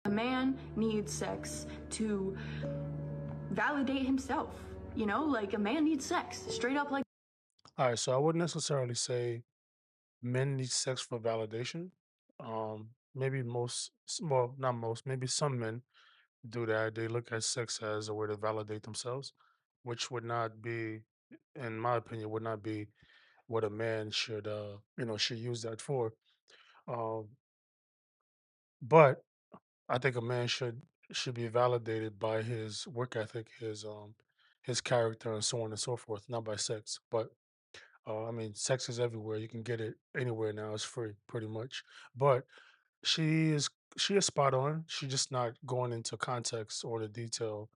A man needs sex to validate himself. Like a man needs sex, straight up like All right, so I wouldn't necessarily say men need sex for validation. Maybe well, not most, maybe some men do that. They look at sex as a way to validate themselves, which would not be, in my opinion, would not be what a man should, should use that for. Um, but I think a man should be validated by his work ethic, his character, and so on and so forth, not by sex. But I mean, sex is everywhere. You can get it anywhere now. It's free, pretty much. But she is she is spot on. She's just not going into context or the detail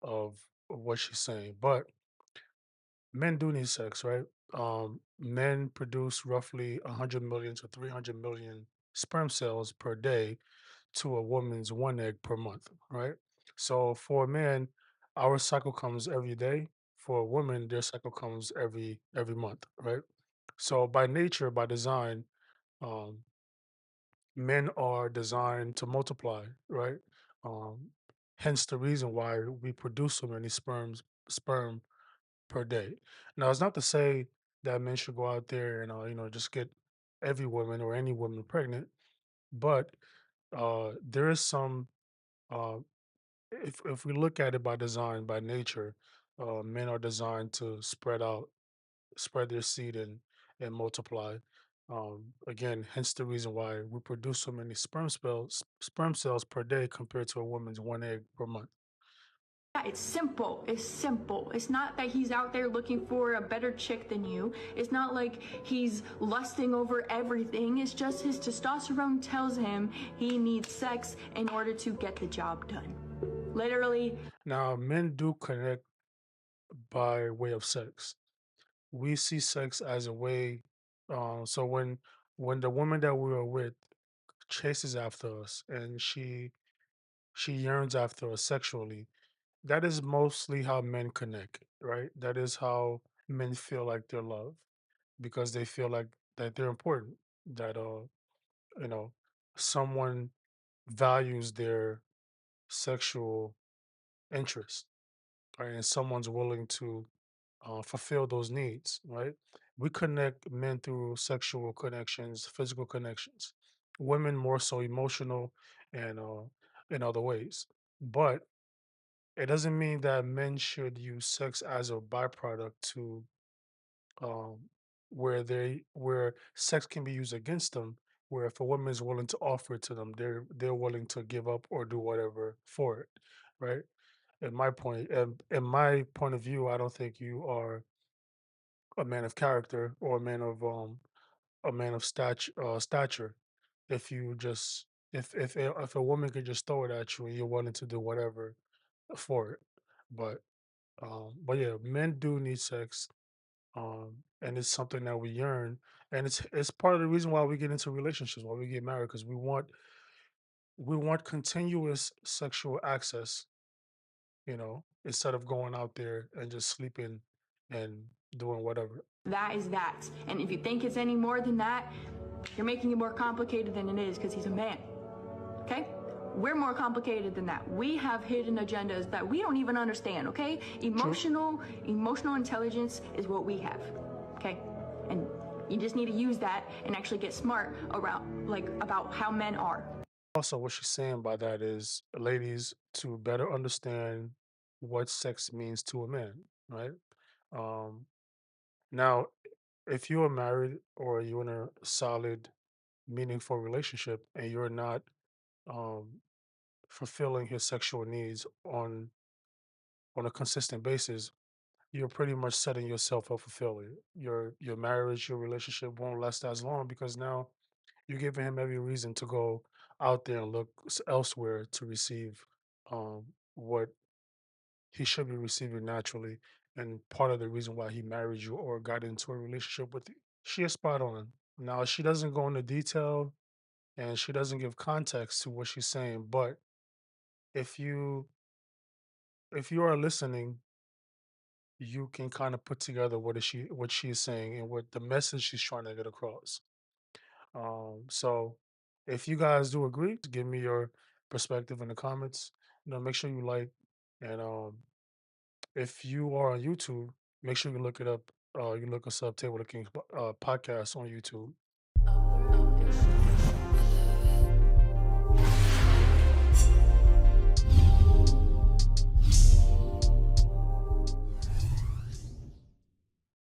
of what she's saying. But men do need sex, right? Men produce roughly 100 million to 300 million sperm cells per day to a woman's one egg per month, right? So for a man, our cycle comes every day. For a woman, their cycle comes every month, right? So by nature, by design, um, men are designed to multiply, right? Um, Hence the reason why we produce so many sperm per day. Now, it's not to say that men should go out there and just get every woman or any woman pregnant, but there is some uh, if we look at it by design, by nature, men are designed to spread their seed and multiply. Again, hence the reason why we produce so many sperm cells per day compared to a woman's one egg per month. that. It's simple. It's simple. It's not that he's out there looking for a better chick than you. It's not like he's lusting over everything. It's just his testosterone tells him he needs sex in order to get the job done. Literally, Now, men do connect by way of sex. We see sex as a way. So when the woman that we are with chases after us and she yearns after us sexually, that is mostly how men connect, right? That is how men feel like they're loved because they feel like that they're important, that you know, someone values their sexual interest, right? And someone's willing to fulfill those needs, right? We connect men through sexual connections, physical connections, women more so emotional and in other ways. But it doesn't mean that men should use sex as a byproduct to um, where sex can be used against them. Where if a woman is willing to offer it to them, they're willing to give up or do whatever for it, right? In my point of view, I don't think you are a man of character or a man of stature if you just if a woman could just throw it at you and you're willing to do whatever for it. But yeah, men do need sex, and it's something that we yearn, and it's part of the reason why we get into relationships, why we get married, because we want continuous sexual access, instead of going out there and just sleeping and doing whatever. that is that. And if you think it's any more than that, you're making it more complicated than it is because he's a man. Okay? We're more complicated than that. We have hidden agendas that we don't even understand, okay? True. Emotional intelligence is what we have. Okay? And you just need to use that and actually get smart around like about how men are. Also, what she's saying by that is, ladies, to better understand what sex means to a man, right? Um, Now, if you are married or you're in a solid, meaningful relationship and you're not um, fulfilling his sexual needs on a consistent basis, you're pretty much setting yourself up for failure. Your marriage, your relationship won't last as long because now you're giving him every reason to go out there and look elsewhere to receive what he should be receiving naturally. And part of the reason why he married you or got into a relationship with you. She is spot on. Now, she doesn't go into detail and she doesn't give context to what she's saying, but if you if you are listening, you can kind of put together what she is saying and what the message she's trying to get across. So if you guys do agree, give me your perspective in the comments. Make sure you like, and if you are on YouTube, make sure you look it up. You look us up, Table of Kings podcast on YouTube.